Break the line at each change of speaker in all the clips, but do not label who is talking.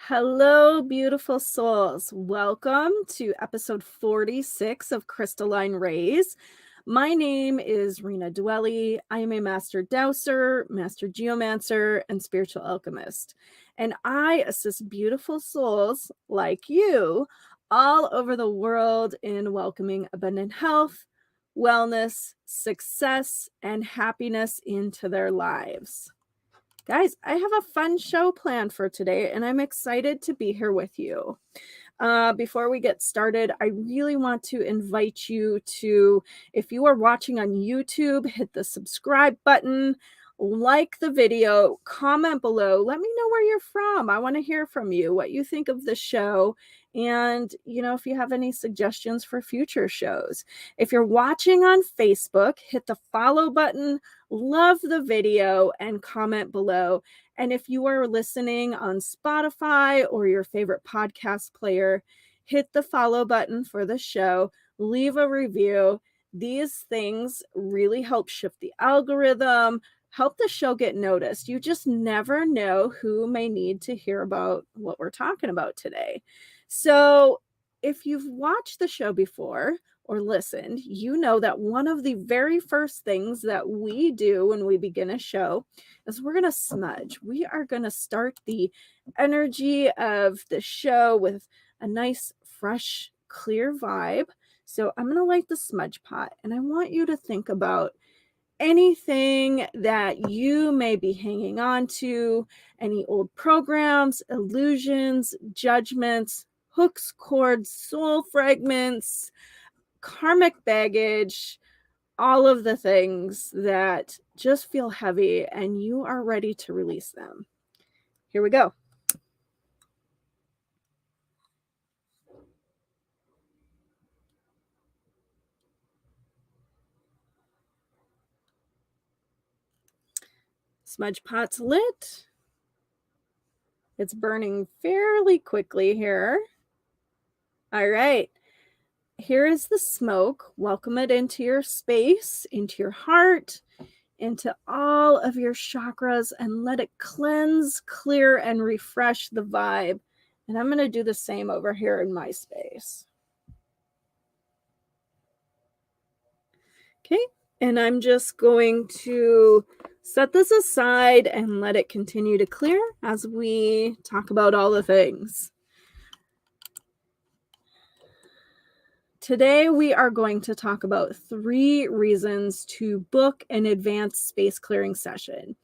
Hello, beautiful souls. Welcome to episode 46 of Crystalline Rays. My name is Rena. I am a Master Dowser, Master Geomancer, and Spiritual Alchemist. And I assist beautiful souls like you all over the world in welcoming abundant health, wellness, success, and happiness into their lives. Guys, I have a fun show planned for today, and I'm excited to be here with you. Before we get started, I really want to invite you to, if you are watching on YouTube, hit the subscribe button, like the video, comment below. Let me know where you're from. I want to hear from you, what you think of the show, and if you have any suggestions for future shows. If you're watching on Facebook, hit the follow button, love the video, and comment below. And if you are listening on Spotify or your favorite podcast player, hit the follow button for the show, leave a review. These things really help shift the algorithm, help the show get noticed. You just never know who may need to hear about what we're talking about today. So if you've watched the show before or listened, you know that one of the very first things that we do when we begin a show is we're going to smudge. We are going to start the energy of the show with a nice, fresh, clear vibe. So I'm going to light the smudge pot, and I want you to think about anything that you may be hanging on to, any old programs, illusions, judgments, hooks, cords, soul fragments, karmic baggage, all of the things that just feel heavy and you are ready to release them. Here we go. Smudge pot's lit. It's burning fairly quickly here. All right. Here is the smoke. Welcome it into your space, into your heart, into all of your chakras, and let it cleanse, clear, and refresh the vibe. And I'm going to do the same over here in my space. Okay, and I'm just going to set this aside and let it continue to clear as we talk about all the things. Today, we are going to talk about 3 reasons to book an advanced space clearing session.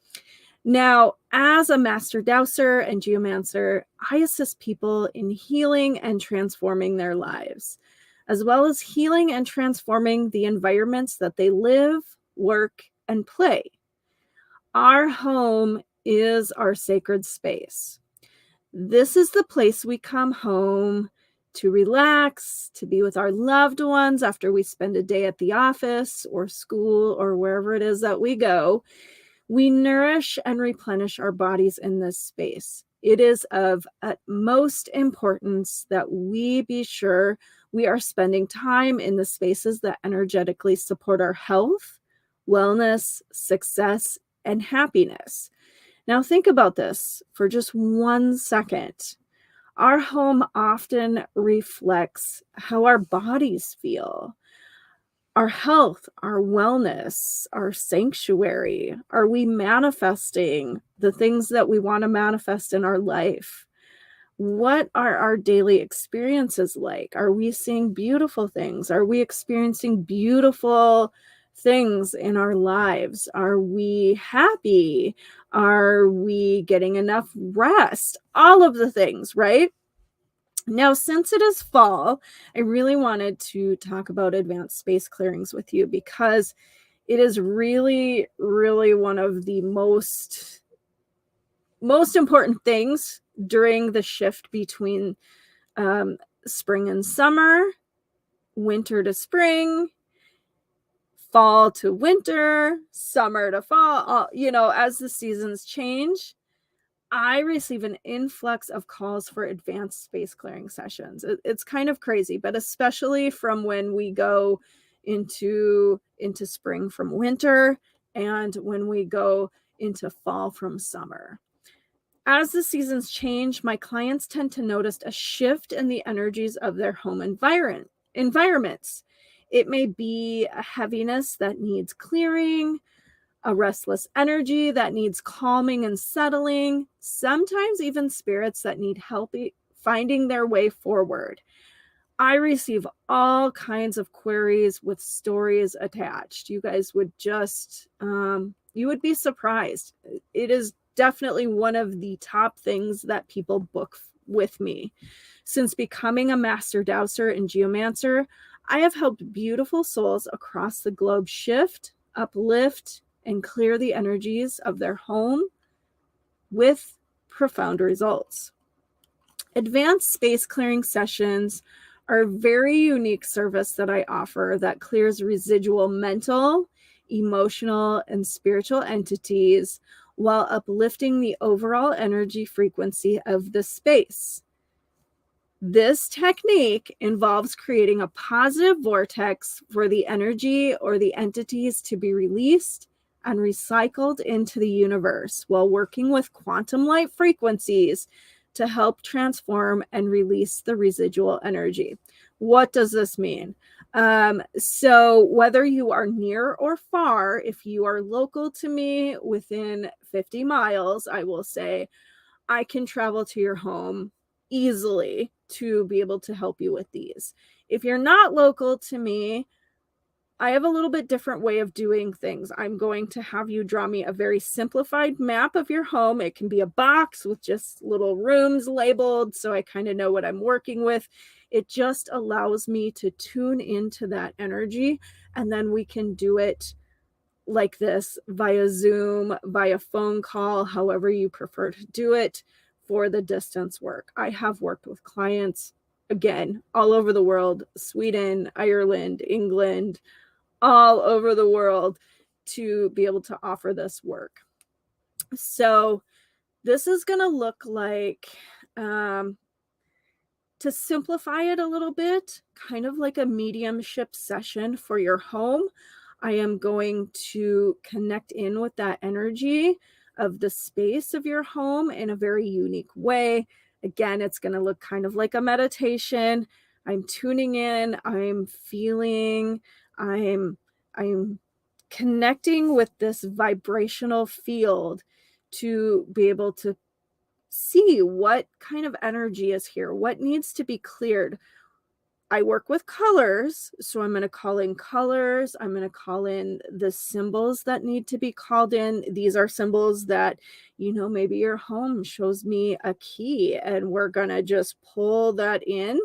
Now, as a Master Dowser and Geomancer, I assist people in healing and transforming their lives, as well as healing and transforming the environments that they live, work, and play. Our home is our sacred space. This is the place we come home to relax, to be with our loved ones after we spend a day at the office or school or wherever it is that we go. We nourish and replenish our bodies in this space. It is of utmost importance that we be sure we are spending time in the spaces that energetically support our health, wellness, success, and happiness. Now think about this for just 1 second. Our home often reflects how our bodies feel, our health, our wellness, our sanctuary. Are we manifesting the things that we want to manifest in our life? What are our daily experiences like? Are we seeing beautiful things? Are we experiencing beautiful things in our lives? Are we happy? Are we getting enough rest? All of the things, right? Now, since it is fall, I really wanted to talk about advanced space clearings with you because it is really, really one of the most important things during the shift between spring and summer, winter to spring, fall to winter, summer to fall, as the seasons change. I receive an influx of calls for advanced space clearing sessions. It's kind of crazy, but especially from when we go into spring from winter and when we go into fall from summer. As the seasons change, my clients tend to notice a shift in the energies of their home environments. It may be a heaviness that needs clearing, a restless energy that needs calming and settling, sometimes even spirits that need help finding their way forward. I receive all kinds of queries with stories attached. You guys would just, you would be surprised. It is definitely one of the top things that people book with me. Since becoming a Master Dowser and Geomancer, I have helped beautiful souls across the globe shift, uplift, and clear the energies of their home with profound results. Advanced space clearing sessions are a very unique service that I offer that clears residual mental, emotional, and spiritual entities while uplifting the overall energy frequency of the space. This technique involves creating a positive vortex for the energy or the entities to be released and recycled into the universe while working with quantum light frequencies to help transform and release the residual energy. What does this mean? So whether you are near or far, if you are local to me within 50 miles, I will say, I can travel to your home easily to be able to help you with these. If you're not local to me, I have a little bit different way of doing things. I'm going to have you draw me a very simplified map of your home. It can be a box with just little rooms labeled, so I kind of know what I'm working with. It just allows me to tune into that energy, and then we can do it like this via Zoom, via phone call, however you prefer to do it for the distance work. I have worked with clients, again, all over the world, Sweden, Ireland, England, all over the world to be able to offer this work. So this is going to look like, to simplify it a little bit, kind of like a mediumship session for your home. I am going to connect in with that energy of the space of your home in a very unique way. Again, it's going to look kind of like a meditation. I'm tuning in, I'm feeling, I'm connecting with this vibrational field to be able to see what kind of energy is here, what needs to be cleared. I work with colors, so I'm going to call in colors. I'm going to call in the symbols that need to be called in. These are symbols that, maybe your home shows me a key, and we're going to just pull that in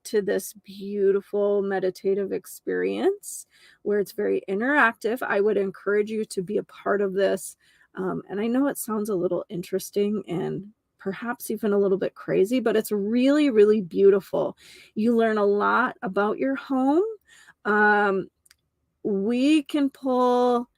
to this beautiful meditative experience where it's very interactive. I would encourage you to be a part of this. And I know it sounds a little interesting and perhaps even a little bit crazy, but it's really, really beautiful. You learn a lot about your home. We can pull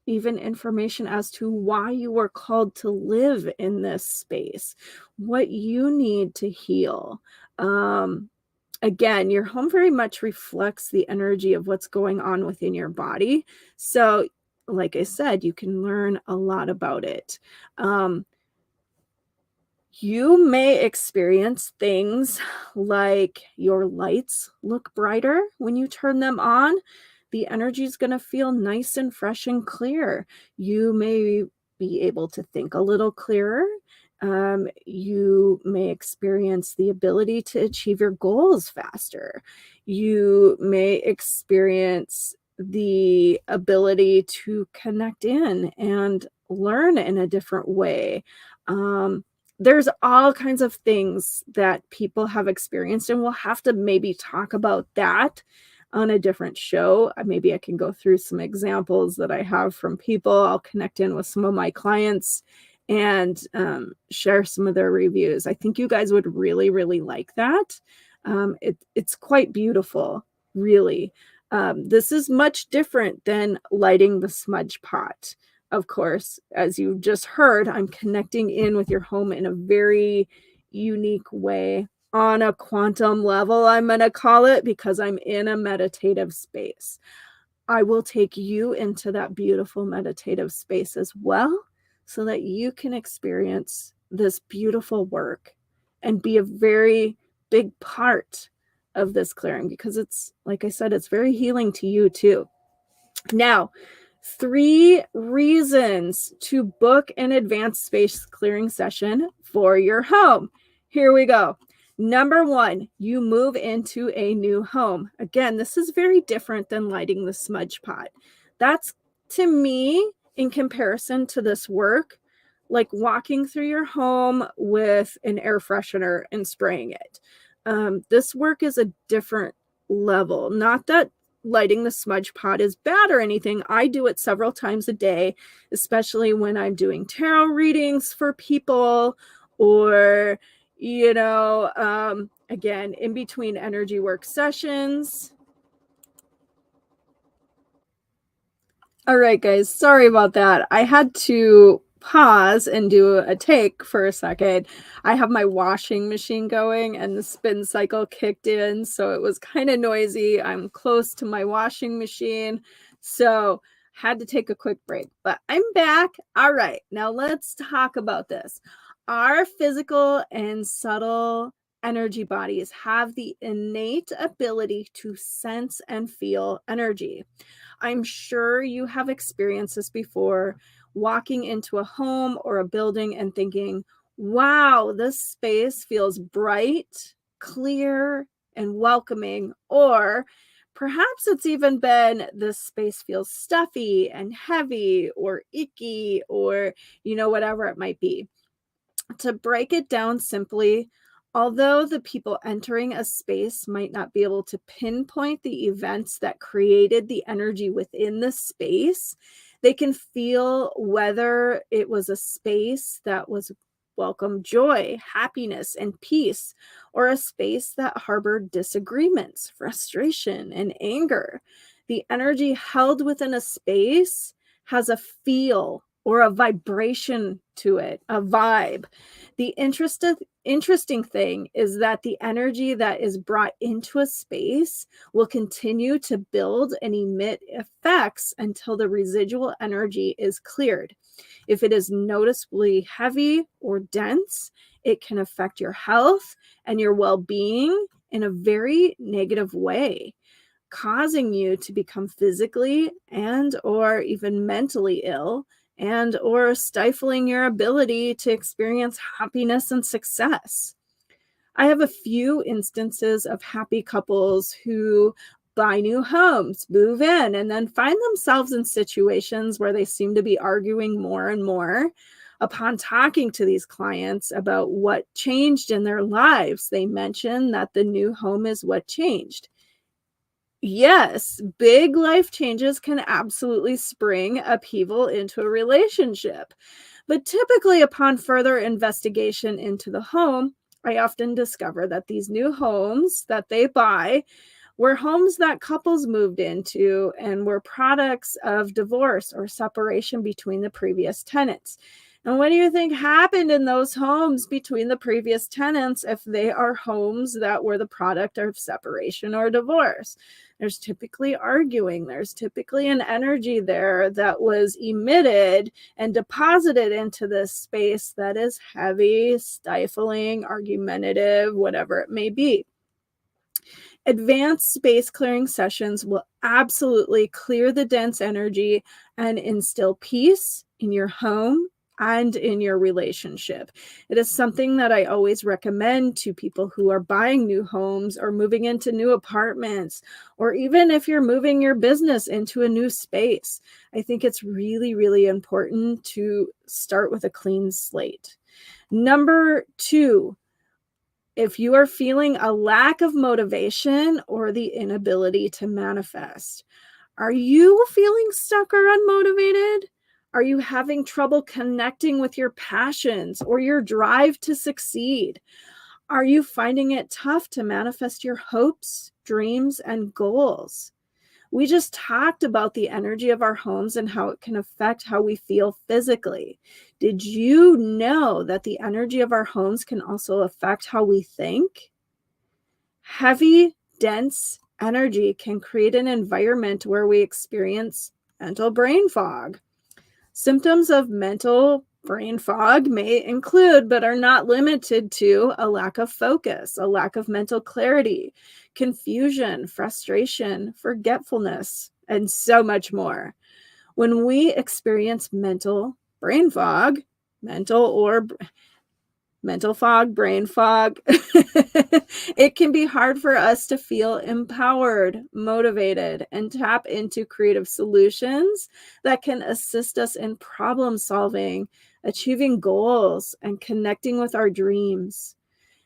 even information as to why you were called to live in this space, what you need to heal. Again, your home very much reflects the energy of what's going on within your body. So, like I said, you can learn a lot about it. You may experience things like your lights look brighter when you turn them on. The energy is going to feel nice and fresh and clear. You may be able to think a little clearer. You may experience the ability to achieve your goals faster. You may experience the ability to connect in and learn in a different way. There's all kinds of things that people have experienced, and we'll have to maybe talk about that on a different show. Maybe I can go through some examples that I have from people. I'll connect in with some of my clients and share some of their reviews. I think you guys would really, really like that. It's quite beautiful, really. This is much different than lighting the smudge pot. Of course, as you just heard, I'm connecting in with your home in a very unique way on a quantum level, I'm going to call it, because I'm in a meditative space. I will take you into that beautiful meditative space as well. so that you can experience this beautiful work and be a very big part of this clearing, because it's, like I said, it's very healing to you too. Now, 3 reasons to book an advanced space clearing session for your home. Here we go. Number 1, you move into a new home. Again, this is very different than lighting the smudge pot. That's, to me, in comparison to this work, like walking through your home with an air freshener and spraying it. This work is a different level. Not that lighting the smudge pot is bad or anything. I do it several times a day, especially when I'm doing tarot readings for people, or, again, in between energy work sessions. All right, guys, sorry about that. I had to pause and do a take for a second. I have my washing machine going and the spin cycle kicked in, so it was kind of noisy. I'm close to my washing machine, so had to take a quick break, but I'm back. All right, now let's talk about this. Our physical and subtle energy bodies have the innate ability to sense and feel energy. I'm sure you have experienced this before, walking into a home or a building and thinking, wow, this space feels bright, clear, and welcoming. Or perhaps it's even been, this space feels stuffy and heavy or icky, or, whatever it might be. To break it down simply, although the people entering a space might not be able to pinpoint the events that created the energy within the space, they can feel whether it was a space that was welcome joy, happiness, and peace, or a space that harbored disagreements, frustration, and anger. The energy held within a space has a feel or a vibration to it, a vibe. The interesting thing is that the energy that is brought into a space will continue to build and emit effects until the residual energy is cleared. If it is noticeably heavy or dense, it can affect your health and your well-being in a very negative way, causing you to become physically and or even mentally ill, and or stifling your ability to experience happiness and success. I have a few instances of happy couples who buy new homes, move in, and then find themselves in situations where they seem to be arguing more and more. Upon talking to these clients about what changed in their lives, they mention that the new home is what changed. Yes, big life changes can absolutely spring upheaval into a relationship. But typically, upon further investigation into the home, I often discover that these new homes that they buy were homes that couples moved into and were products of divorce or separation between the previous tenants. And what do you think happened in those homes between the previous tenants if they are homes that were the product of separation or divorce? There's typically arguing. There's typically an energy there that was emitted and deposited into this space that is heavy, stifling, argumentative, whatever it may be. Advanced space clearing sessions will absolutely clear the dense energy and instill peace in your home and in your relationship. It is something that I always recommend to people who are buying new homes or moving into new apartments, or even if you're moving your business into a new space. I think it's really, really important to start with a clean slate. Number 2, if you are feeling a lack of motivation or the inability to manifest, are you feeling stuck or unmotivated? Are you having trouble connecting with your passions or your drive to succeed? Are you finding it tough to manifest your hopes, dreams, and goals? We just talked about the energy of our homes and how it can affect how we feel physically. Did you know that the energy of our homes can also affect how we think? Heavy, dense energy can create an environment where we experience mental brain fog. Symptoms of mental Brain fog may include, but are not limited to, a lack of focus, a lack of mental clarity, confusion, frustration, forgetfulness, and so much more. When we experience mental brain fog, mental fog, brain fog, it can be hard for us to feel empowered, motivated, and tap into creative solutions that can assist us in problem solving, achieving goals, and connecting with our dreams.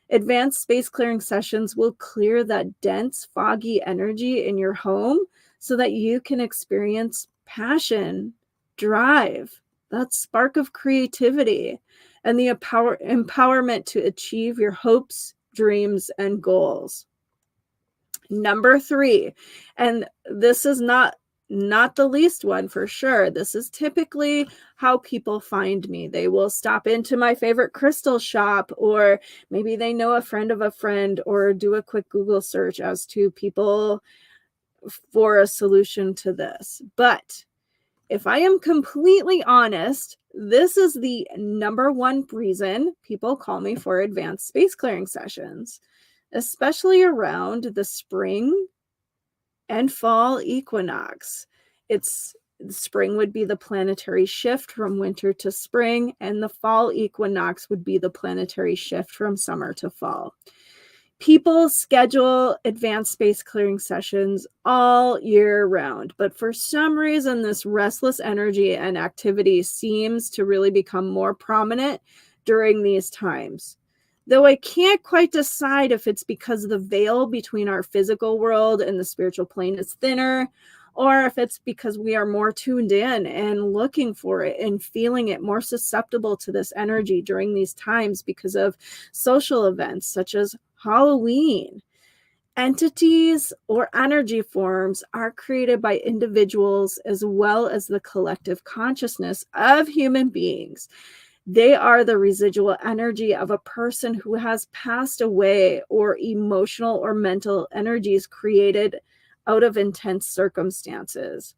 Advanced space clearing sessions will clear that dense, foggy energy in your home so that you can experience passion, drive, that spark of creativity, and the empowerment to achieve your hopes, dreams, and goals. Number 3, and this is not the least one for sure. This is typically how people find me. They will stop into my favorite crystal shop, or maybe they know a friend of a friend, or do a quick Google search as to people for a solution to this. But if I am completely honest, this is the number one reason people call me for advanced space clearing sessions, especially around the spring and fall equinox. Spring would be the planetary shift from winter to spring, and the fall equinox would be the planetary shift from summer to fall. People schedule advanced space clearing sessions all year round, but for some reason, this restless energy and activity seems to really become more prominent during these times. Though I can't quite decide if it's because the veil between our physical world and the spiritual plane is thinner, or if it's because we are more tuned in and looking for it and feeling it, more susceptible to this energy during these times because of social events such as Halloween. Entities or energy forms are created by individuals as well as the collective consciousness of human beings. They are the residual energy of a person who has passed away, or emotional or mental energies created out of intense circumstances.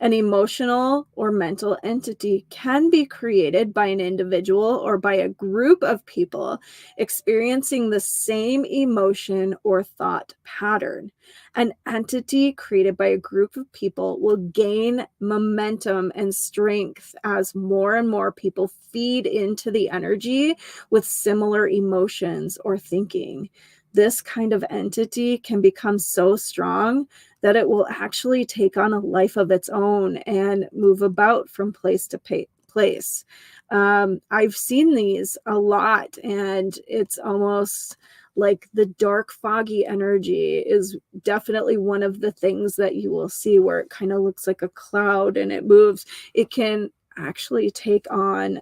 An emotional or mental entity can be created by an individual or by a group of people experiencing the same emotion or thought pattern. An entity created by a group of people will gain momentum and strength as more and more people feed into the energy with similar emotions or thinking. This kind of entity can become so strong that it will actually take on a life of its own and move about from place to place. I've seen these a lot, and it's almost like the dark, foggy energy is definitely one of the things that you will see, where it kind of looks like a cloud and it moves. It can actually take on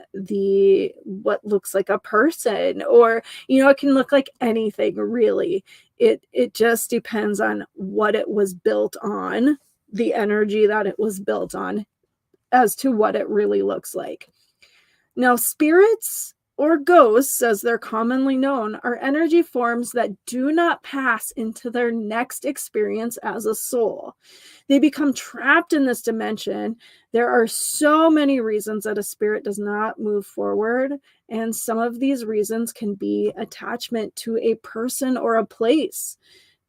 what looks like a person, or it can look like anything really. It just depends on what it was built on, the energy that it was built on, as to what it really looks like. Now, spirits, or ghosts as they're commonly known, are energy forms that do not pass into their next experience as a soul. They become trapped in this dimension. There are so many reasons that a spirit does not move forward, and some of these reasons can be attachment to a person or a place,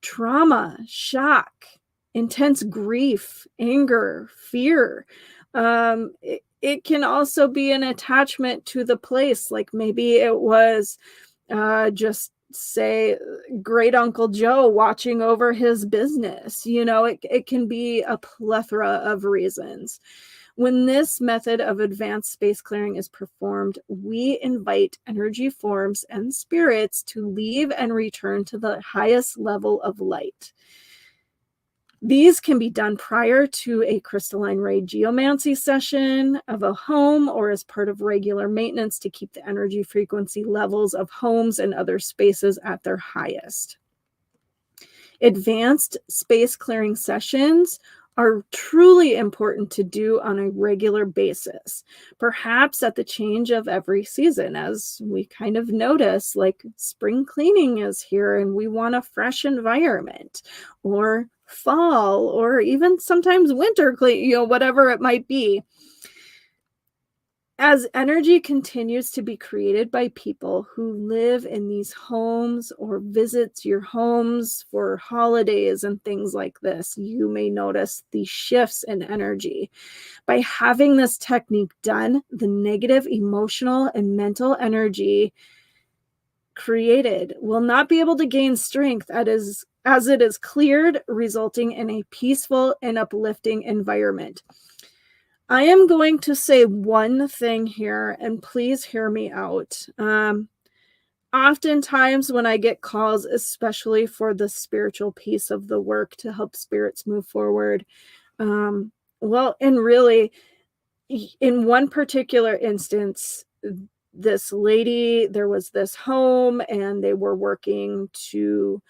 trauma, shock, intense grief, anger, fear. It can also be an attachment to the place, like maybe it was just say great Uncle Joe watching over his business. It can be a plethora of reasons. When this method of advanced space clearing is performed, we invite energy forms and spirits to leave and return to the highest level of light. These can be done prior to a crystalline ray geomancy session of a home, or as part of regular maintenance to keep the energy frequency levels of homes and other spaces at their highest. Advanced space clearing sessions are truly important to do on a regular basis, perhaps at the change of every season, as we kind of notice, like spring cleaning is here and we want a fresh environment, or fall, or, or even sometimes winter clean, whatever it might be. as energy continues to be created by people who live in these homes or visits your homes for holidays and things like this, you may notice these shifts in energy. By having this technique done, the negative emotional and mental energy created will not be able to gain strength as it is cleared, resulting in a peaceful and uplifting environment. I am going to say one thing here, and please hear me out. Oftentimes when I get calls, especially for the spiritual piece of the work to help spirits move forward, well, and really, in one particular instance, this lady, there was this home, and they were working to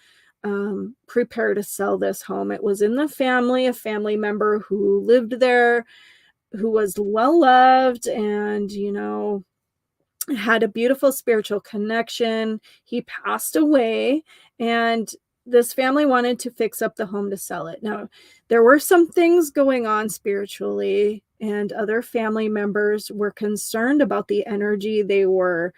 prepare to sell this home. It was in the family, a family member who lived there, who was well loved and, had a beautiful spiritual connection. He passed away, and this family wanted to fix up the home to sell it. Now, there were some things going on spiritually, and other family members were concerned about the energy. They were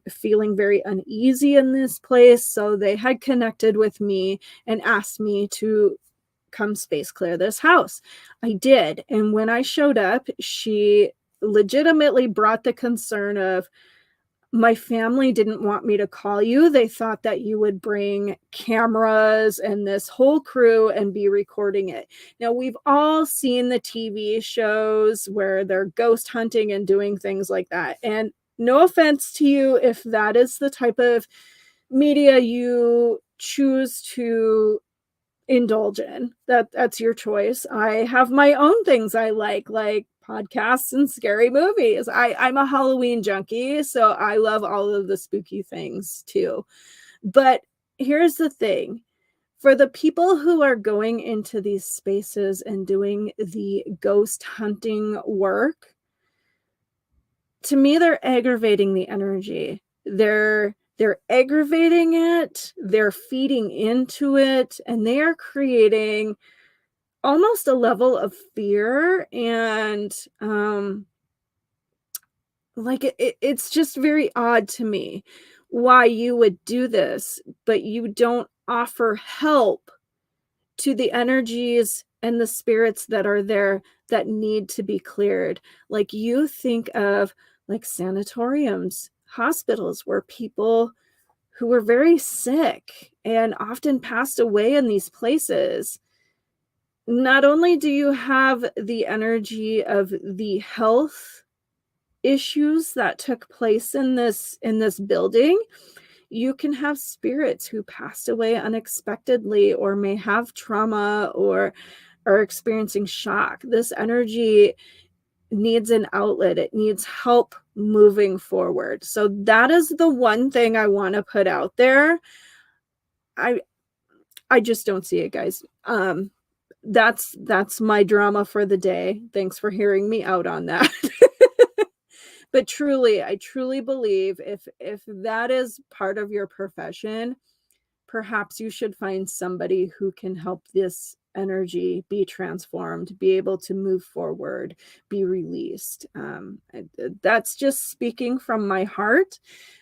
feeling very uneasy in this place. So they had connected with me and asked me to come space clear this house. I did. And when I showed up, she legitimately brought the concern of, my family didn't want me to call you. They thought that you would bring cameras and this whole crew and be recording it. Now, we've all seen the TV shows where they're ghost hunting and doing things like that. And no offense to you if that is the type of media you choose to indulge in. That's your choice. I have my own things I like podcasts and scary movies. I'm a Halloween junkie, so I love all of the spooky things too. But here's the thing. For the people who are going into these spaces and doing the ghost hunting work, to me, they're aggravating the energy. They're aggravating it, they're feeding into it, and they are creating almost a level of fear, and it's just very odd to me why you would do this, but you don't offer help to the energies and the spirits that are there that need to be cleared. Like, you think of like sanatoriums, hospitals, where people who were very sick and often passed away in these places. Not only do you have the energy of the health issues that took place in this building, you can have spirits who passed away unexpectedly or may have trauma or are experiencing shock. This energy needs an outlet. It needs help moving forward. So that is the one thing I want to put out there. I just don't see it, guys. That's my drama for the day. Thanks for hearing me out on that. But truly, I truly believe if that is part of your profession, perhaps you should find somebody who can help this energy be transformed, be able to move forward, be released. That's just speaking from my heart.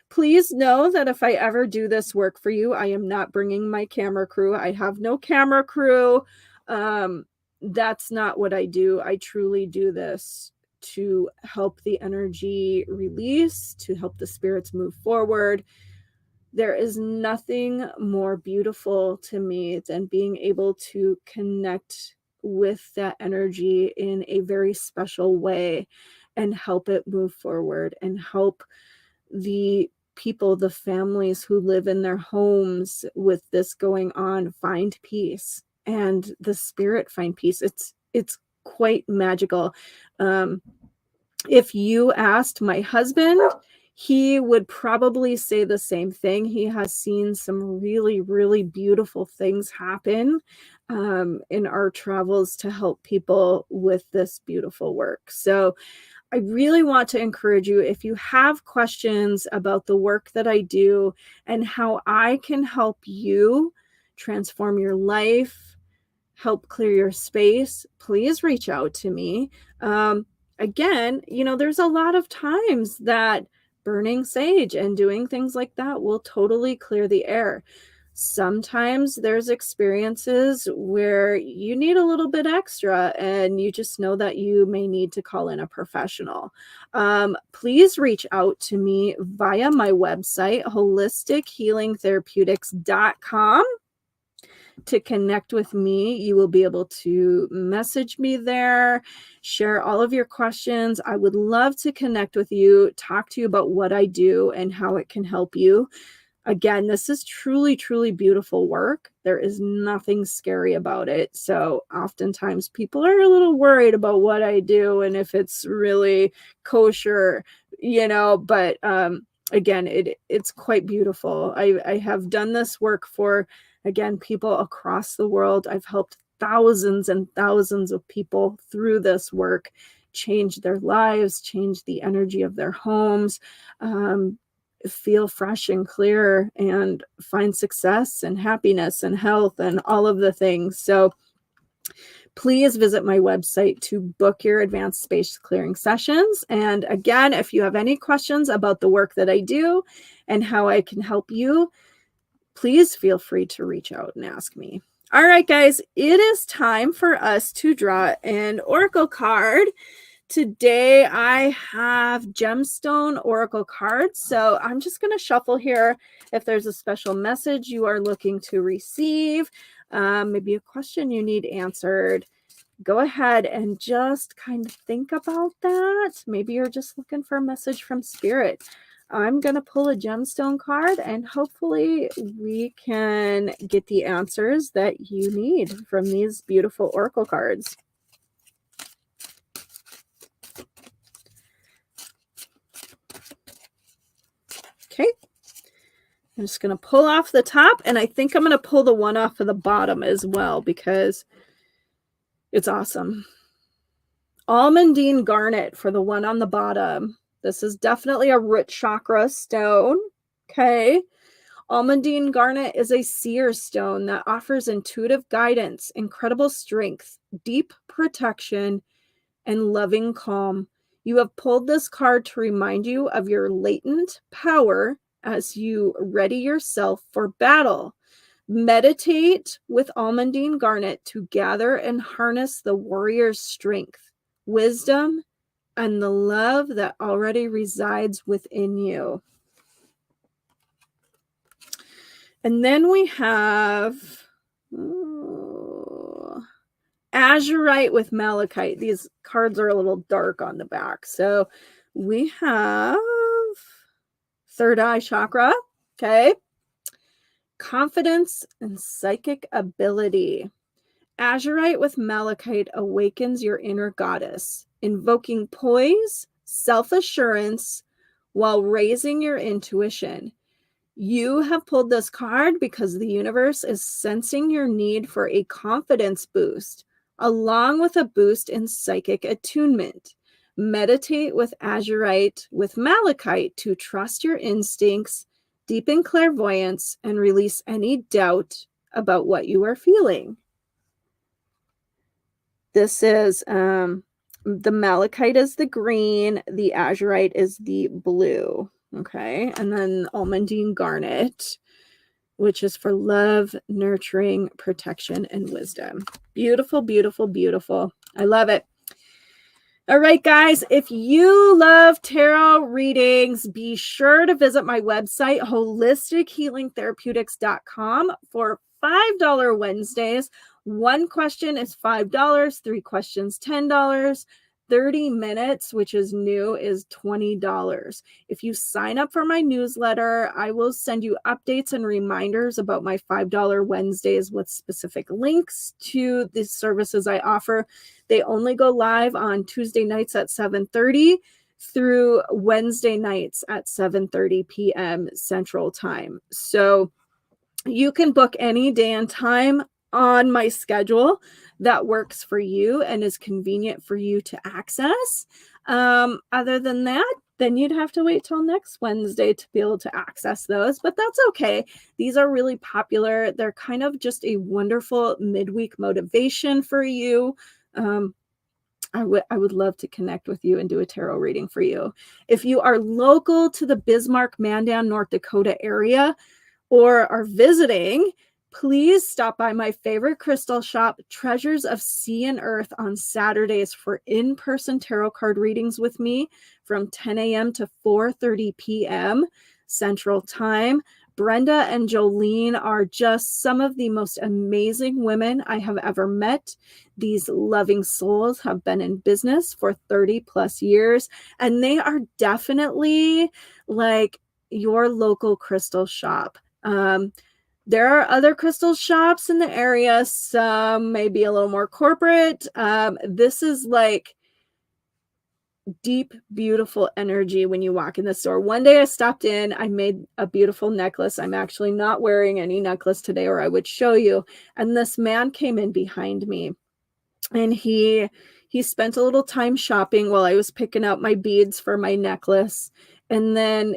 Please know that if I ever do this work for you, I am not bringing my camera crew. I have no camera crew. That's not what I do. I truly do this to help the energy release, to help the spirits move forward. There is nothing more beautiful to me than being able to connect with that energy in a very special way and help it move forward and help the people, the families who live in their homes with this going on, find peace, and the spirit find peace. It's quite magical. If you asked my husband, he would probably say the same thing. He has seen some really, really beautiful things happen in our travels to help people with this beautiful work. So I really want to encourage you, if you have questions about the work that I do and how I can help you transform your life, help clear your space, please reach out to me. again, there's a lot of times that burning sage and doing things like that will totally clear the air. Sometimes there's experiences where you need a little bit extra and you just know that you may need to call in a professional. Please reach out to me via my website, holistichealingtherapeutics.com. To connect with me, you will be able to message me there, share all of your questions. I would love to connect with you, talk to you about what I do and how it can help you. Again, this is truly, truly beautiful work. There is nothing scary about it. So oftentimes people are a little worried about what I do and if it's really kosher, but again, it's quite beautiful. I have done this work for, again, people across the world. I've helped thousands and thousands of people through this work change their lives, change the energy of their homes, feel fresh and clear, and find success and happiness and health and all of the things. So please visit my website to book your advanced space clearing sessions. And again, if you have any questions about the work that I do and how I can help you, please feel free to reach out and ask me. All right, guys, it is time for us to draw an oracle card. Today I have gemstone oracle cards, so I'm just going to shuffle here. If there's a special message you are looking to receive, maybe a question you need answered, go ahead and just kind of think about that. Maybe you're just looking for a message from spirit. I'm going to pull a gemstone card and hopefully we can get the answers that you need from these beautiful oracle cards. Okay, I'm just going to pull off the top, and I think I'm going to pull the one off of the bottom as well because it's awesome. Almandine garnet for the one on the bottom. This is definitely a root chakra stone. Okay. Almandine garnet is a seer stone that offers intuitive guidance, incredible strength, deep protection, and loving calm. You have pulled this card to remind you of your latent power as you ready yourself for battle. Meditate with almandine garnet to gather and harness the warrior's strength, wisdom, and the love that already resides within you. And then we have azurite with malachite. These cards are a little dark on the back. So we have third eye chakra. Okay. Confidence and psychic ability. Azurite with malachite awakens your inner goddess, invoking poise, self-assurance, while raising your intuition. You have pulled this card because the universe is sensing your need for a confidence boost, along with a boost in psychic attunement. Meditate with azurite with malachite to trust your instincts, deepen clairvoyance, and release any doubt about what you are feeling. This is the malachite is the green, the azurite is the blue. Okay, and then almandine garnet, which is for love, nurturing, protection, and wisdom. Beautiful, beautiful, beautiful. I love it. All right, guys, if you love tarot readings, be sure to visit my website, holistichealingtherapeutics.com, for $5 Wednesdays. One question is $5, 3 questions, $10. 30 minutes, which is new, is $20. If you sign up for my newsletter, I will send you updates and reminders about my $5 Wednesdays with specific links to the services I offer. They only go live on Tuesday nights at 7:30 through Wednesday nights at 7:30 p.m. Central Time. So you can book any day and time on my schedule that works for you and is convenient for you to access. Other than that, then you'd have to wait till next Wednesday to be able to access those, but that's okay. These are really popular. They're kind of just a wonderful midweek motivation for you. I would love to connect with you and do a tarot reading for you. If you are local to the Bismarck, Mandan, North Dakota area, or are visiting, please stop by my favorite crystal shop, Treasures of Sea and Earth, on Saturdays for in-person tarot card readings with me from 10 a.m. to 4:30 p.m. Central Time. Brenda and Jolene are just some of the most amazing women I have ever met. These loving souls have been in business for 30 plus years, and they are definitely like your local crystal shop. There are other crystal shops in the area, some maybe a little more corporate. This is like deep, beautiful energy when you walk in the store. One day I stopped in, I made a beautiful necklace. I'm actually not wearing any necklace today, or I would show you. And this man came in behind me, and he spent a little time shopping while I was picking out my beads for my necklace. And then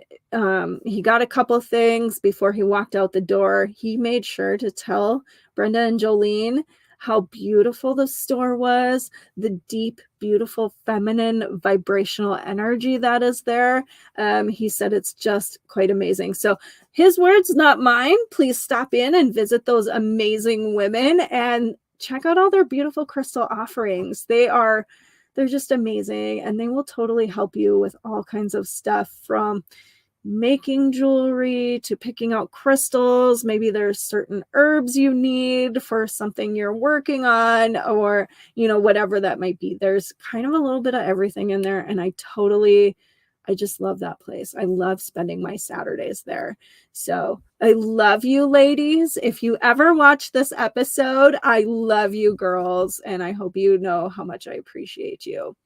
he got a couple things before he walked out the door. He made sure to tell Brenda and Jolene how beautiful the store was, the deep, beautiful, feminine, vibrational energy that is there. He said it's just quite amazing. So his words, not mine. Please stop in and visit those amazing women and check out all their beautiful crystal offerings. They're just amazing, and they will totally help you with all kinds of stuff, from making jewelry to picking out crystals. Maybe there's certain herbs you need for something you're working on, or whatever that might be. There's kind of a little bit of everything in there, and I just love that place. I love spending my Saturdays there. So I love you, ladies. If you ever watch this episode, I love you, girls, and I hope you know how much I appreciate you.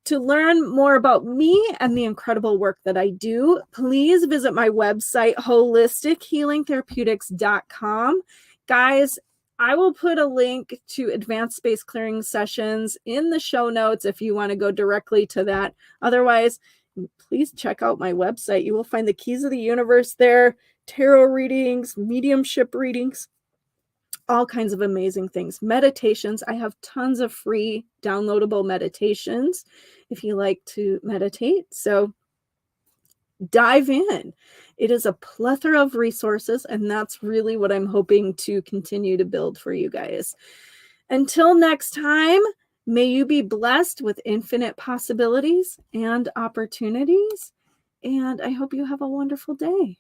To learn more about me and the incredible work that I do, please visit my website, holistichealingtherapeutics.com. Guys, I will put a link to advanced space clearing sessions in the show notes if you want to go directly to that. Otherwise, please check out my website. You will find the keys of the universe there, tarot readings, mediumship readings, all kinds of amazing things. Meditations. I have tons of free downloadable meditations if you like to meditate. So dive in. It is a plethora of resources, and that's really what I'm hoping to continue to build for you guys. Until next time, may you be blessed with infinite possibilities and opportunities, and I hope you have a wonderful day.